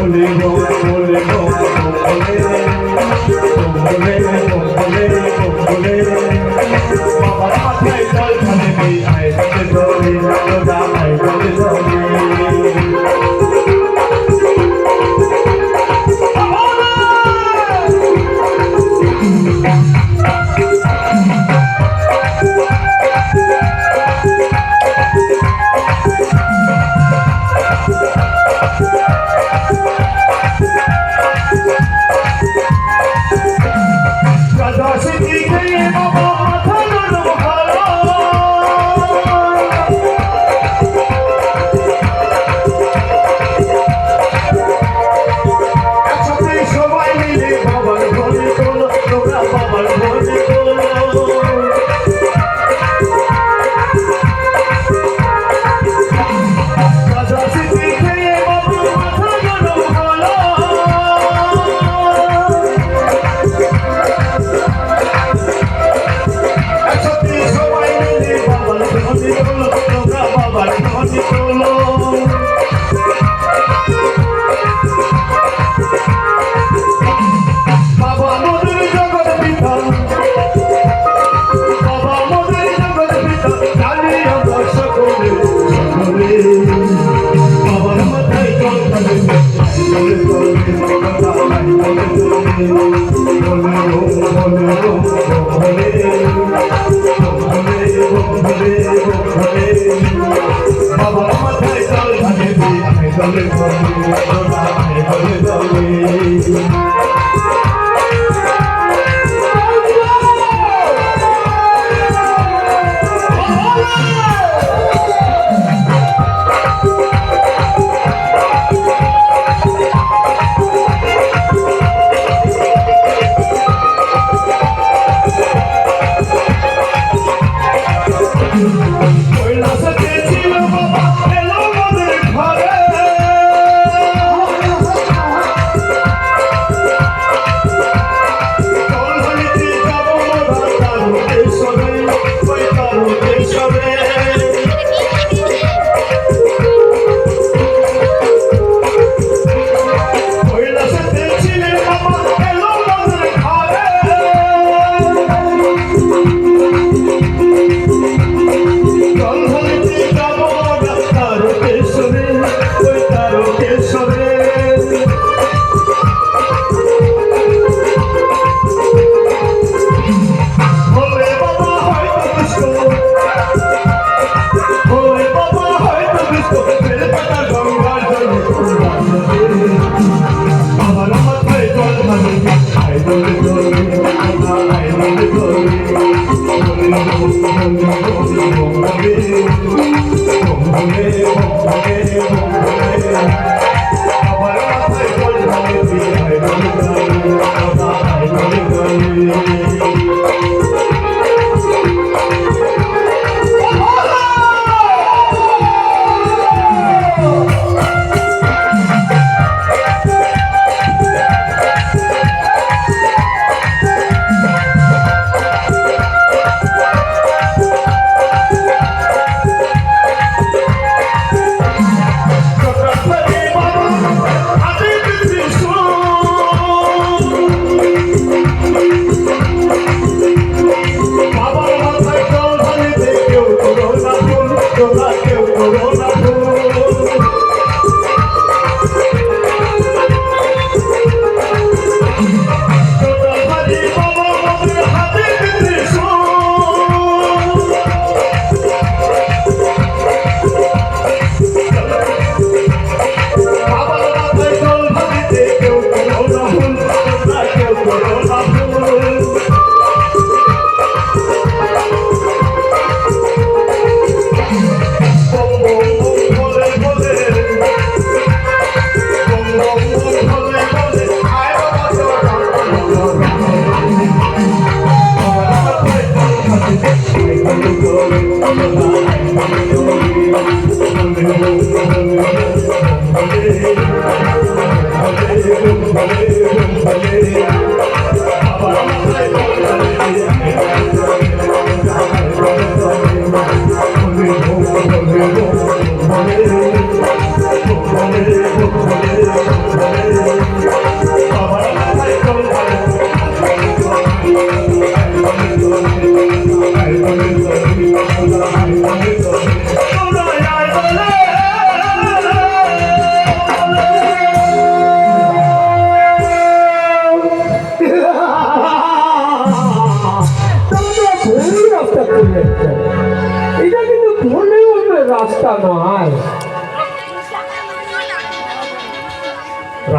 Bole, bole, bole, bole, bole, bole,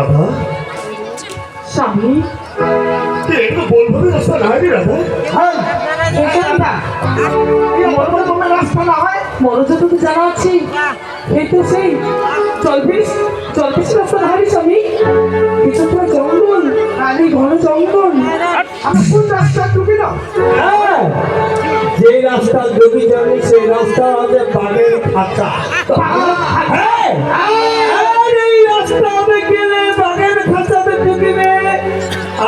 Radha স্বামী একটু বলবো রাস্তা না রে রাধা রাস্তা না হয় মনোযোগ তো জানা আছে এই তো সেই জলপিস রাস্তা না হয় স্বামী এটা তো জঙ্গল এই ঘন জঙ্গল আমরা কোন রাস্তা ঢুকে না যে রাস্তা ঢুকে যাবে সেই রাস্তা হবে বাঘের খাঁচা। এই রাস্তাতে গেলে বাঘের খাঁচাতে ঢুকবে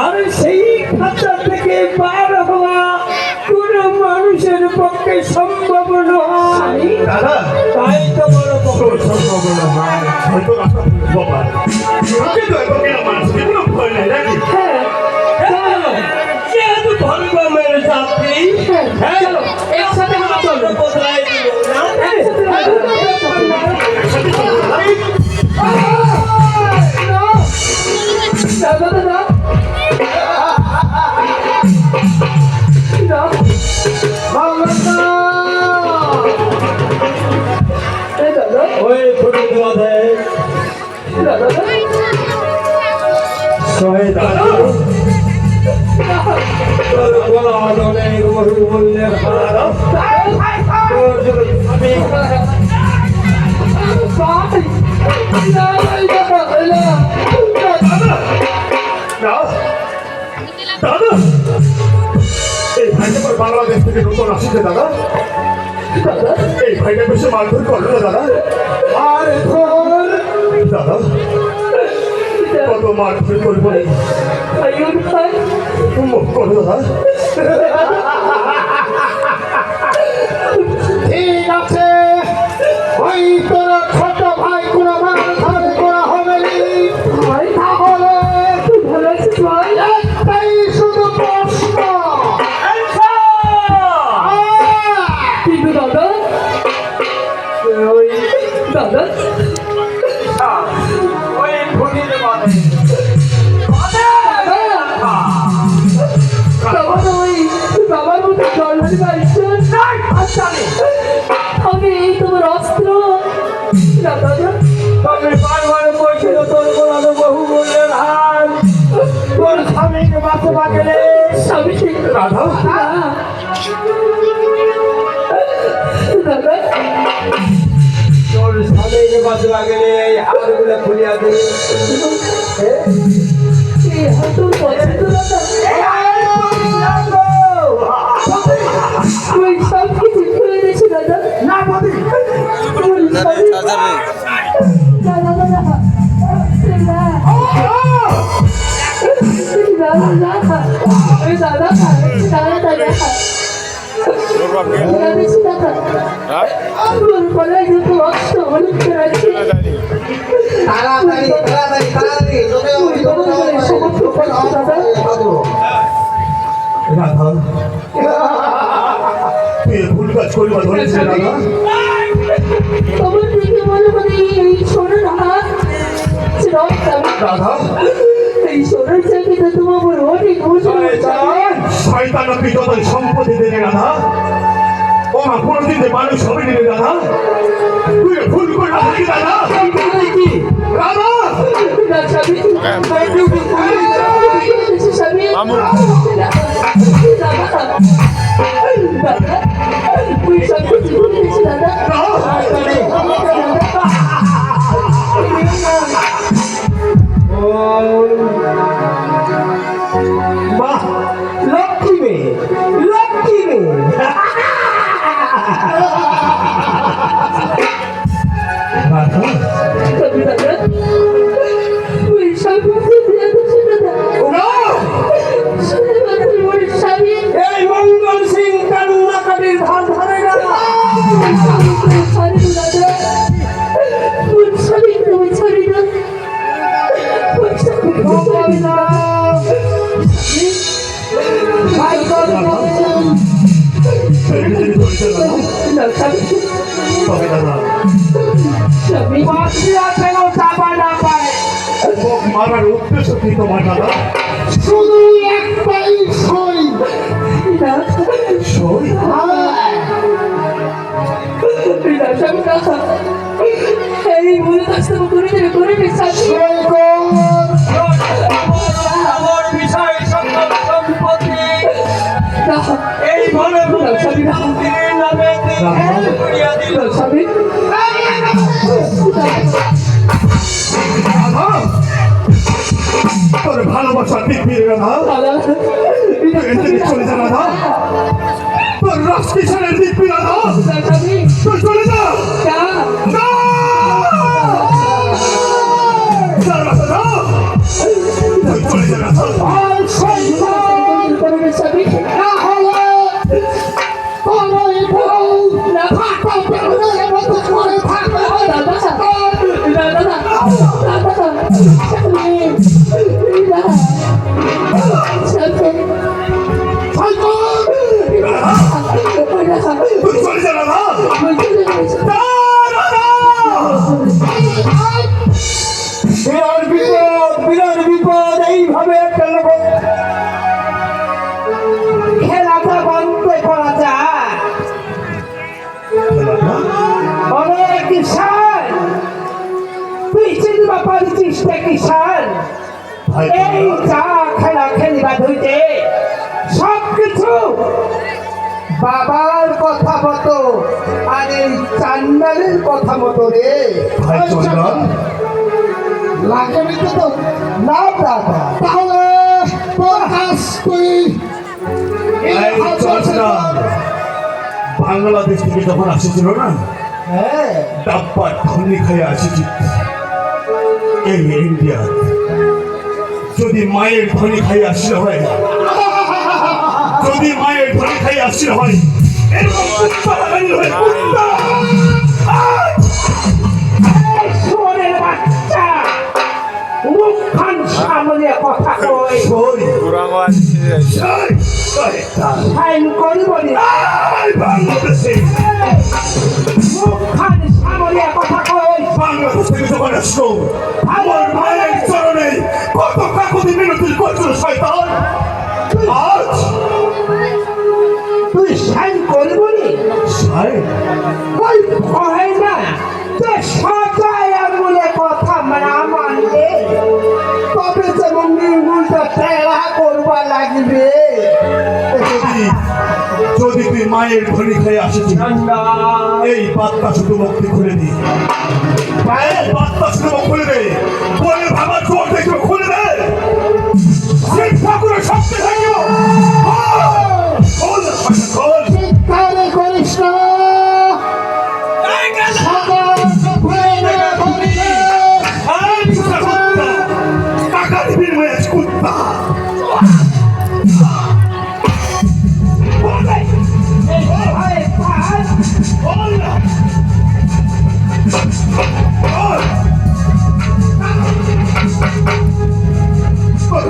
আর সেই খাঁচা থেকে পার হওয়া কোন মানুষের পক্ষে সম্ভব নয়। দাদা তাই তো বড় পক্ষে সম্ভব নয় হয়তো রাস্তা বাবা কিন্তু এখন কেন মানুষ কোনো ভয় নাই নাকি যেহেতু ভলগমের যাত্রী চলো একসাথে চলো বদলাই দিব না ওই ফটো দেওয়া দেয় শহীদ অনেক বহুমূল্যের হার দাদা এই ভাইটা পর বাংলাদেশ থেকে নতুন আসছে দাদা এই ভাইটা বেশি মারধর করলো না দাদা আর ধর দাদা কত মারধর করবো করো দাদা ঠিক আছে ওই তোর ছোট ভাই কোনো মারধর করা হবে তাহলে ভালো আছিস ভাই একটাই শুধু প্রশ্ন কিন্তু দাদা ওই দাদা ওই ভুলির মানে বাবার মতো জল আমি এই তোমার অস্ত্র দাদা তবে বারবার বলছিল তোর বলানো বহু মূল্যের হার তোর স্বামীকে বাঁচবা গেলে স্বামী রাধা দাদা তোর স্বামীকে বাঁচবা গেলে এই হারগুলো খুলিয়া দিই এই হাতুর পছন্দ দাদা ওই সব কিছু খুলে দিয়েছি দাদা না বলি রাধা তুই ভুল কাজ করিবা ধরেছিস রাধা রাধা এই সোনার চাকরিটা তোমার বড় অনেক শয়তান আপনি যত সম্পত্তি দেবে রাধা ও মা কোনোদিন যে মানুষ হবে নেবে রাধা তুই ভুল করে রাখি রাধা রাধা বাহ লক্ষ্মী মেয়ে লক্ষ্মী মেয়ে এই মঙ্গল সিং কান্নাকাটির ধার ধারে না তবে দাদা কেন চাপা না পায় মারার উদ্দেশ্য কি তোমার দাদা শুধু একটাই সই সই এই ভুল কাজটা করে দেবে করে বিশ্বাস আমার বিষয় সকল সম্পত্তি এই বনে মন্দিরের নামে করিয়া দিল। রাধা, তোর ভালোবাসার দিব্যি রাধা, তুই এখানে চলে যা রাধা, তোর রাজকিশনের দিব্যি রাধা, তুই চলে যা। না! যা রাধা, যা। তুই চলে যা রাধা। তুই চলে যা রাধা। যা, রাধা। বিরাট বিপদ এইভাবে একটা লোক খেলাটা বন্ধ করা যায়। অনেক কিষান, তুই চিনবা পারছিস না কিষান, এই যা খেলা খেলিবা ধুইতে সবকিছু বাবার কথা মতো আর এই চান্ডালের কথা মতো রে। ভাই চন্দন, লাগবে তো না দাদা, তাহলে তোর কাজ তুই এই চন্দন, বাংলাদেশ থেকে যখন আসেছিল না, হ্যাঁ ডাব্বা ধনী খাই আসেছি এই ইন্ডিয়া। যদি মায়ের ধনী খাই আসলে হয়, যদি মায়ের ধনী খাই আসলে হয়, এরকম কুত্তা লাগানি হয়, কুত্তা। শুয়োরের বাচ্চা মুখখান সামনে কথা কই শোন, শোন, শয়তান। সাইন করিব না, এই বাংলাদেশে, মুখখান সামনে কথা কই। বাংলাদেশ থেকে যখন আসলো, আমার মায়ের চরণে কত কাকুতি মিনতি করছিল শয়তান। আজ তুই সাইন করিব নি, সাহেব, ওই ভয় না যে সজায় আঙুলে কথা না মানলে তবে যেমন নির্মূলটা টেরা করবা লাগবে। যদি তুই মায়ের ধনী খেয়ে আসেছিস, এই বার্তা শুধু মুক্তি খুলে দি, মায়ের বার্তা শুধু খুলে দে, বলে ভাবা চোর দেখে খুলে দে, সেই ঠাকুরের শক্তি থাকিব। চিৎকারে করিস না, টাকা দিবি কুত্তা।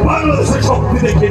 বাংলাদেশের শক্তি দেখে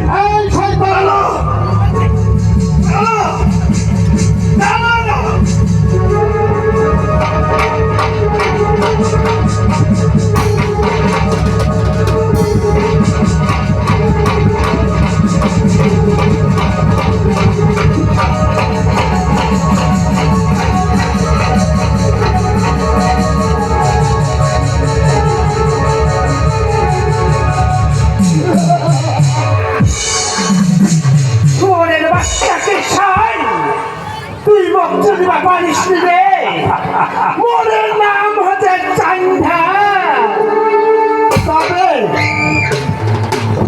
শুয়োরের বাচ্চাকে ছাই, তুই বক্তব্য দিবা পারিস রে। মোরের নাম হচ্ছে চান্দা, তবে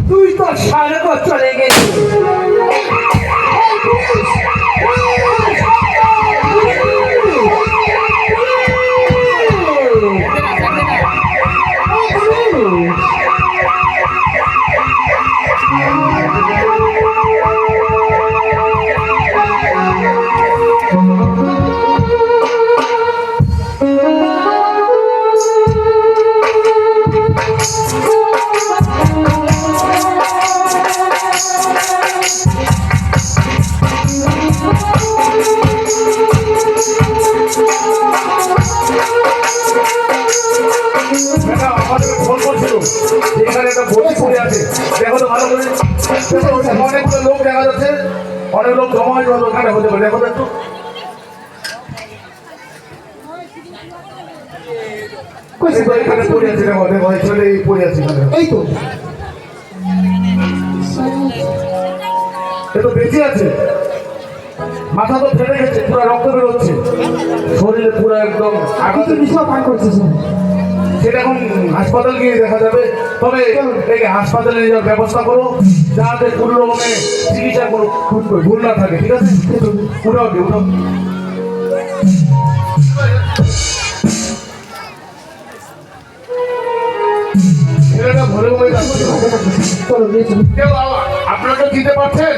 তুই তো স্বর্গ চলে গেলি। আমাদের ফোন করছিল, এখানে একটা বই পড়ে আছে, দেখো তো ভালো করে। দেখো, ওখানে অনেকগুলো লোক দেখা যাচ্ছে, অনেক লোক জমা হয়ে যাবে ওখানে, হতে পারে, দেখো তো একটু। কইছে এই তো এখানে পড়ে আছে, দেখো দেখো এই ছেলে এই পড়ে আছে এখানে। এই তো এ তো বেঁচে আছে, মাথা তো ফেটে গেছে, পুরো রক্ত বেরোচ্ছে, শরীরে পুরো একদম আঘাত। কিন্তু বিষয় পান করছে স্যার। সেটা এখন হাসপাতাল গিয়ে দেখা যাবে। তবে একে হাসপাতালে নিয়ে যাওয়ার ব্যবস্থা করো, যাতে কোনো রকমে চিকিৎসা কোনো ভুল না থাকে, ঠিক আছে? উঠাও কি উঠাও। ছেলেটা ভরে ভরে যাচ্ছে। চলো নিয়ে চলো। কেউ আপনাকে চিনতে পারছেন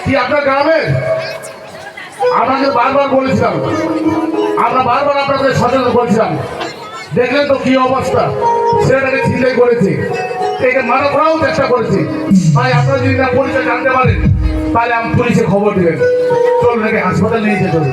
কি? আপনার গ্রামের আপনাকে বারবার বলেছিলাম, আমরা বারবার আপনাদের সচেতন করেছিলাম, দেখলেন তো কি অবস্থা, ছেলেটাকে ছিনতাই করেছে, একে মারা করাও চেষ্টা করেছি। ভাই আপনারা যদি না পরিচয় জানতে পারেন তাহলে আমি পুলিশে খবর দিবেন। চলুন একে হাসপাতালে নিয়ে যেতে হবে।